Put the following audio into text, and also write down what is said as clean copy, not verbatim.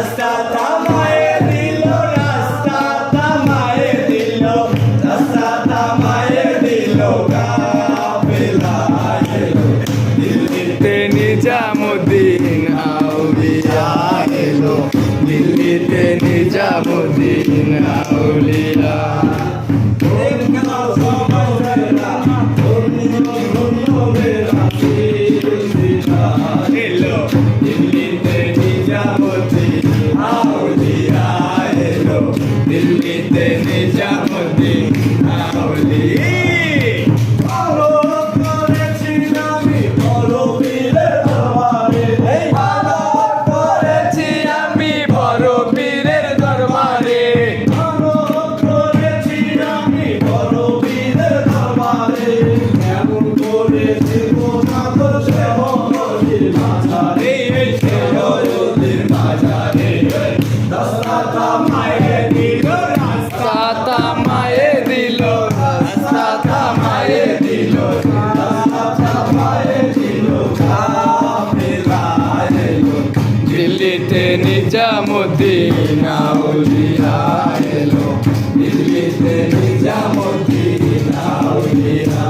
রাস্তা থামায়ে দিল, রাস্তা থামায়ে দিল, রাস্তা থামায়ে দিল, কাফেলা এলো। দিল্লিতে নিজামুদ্দিন আউলিয়া এলো, দিল্লিতে নিজামুদ্দিন আউলিয়া। দিল্লিতে নিজামুদ্দিন আউলিয়া এলো, দিল্লিতে নিজামুদ্দিন আউলিয়া। দিল্লিতে নিজামুদ্দিন আউলিয়া।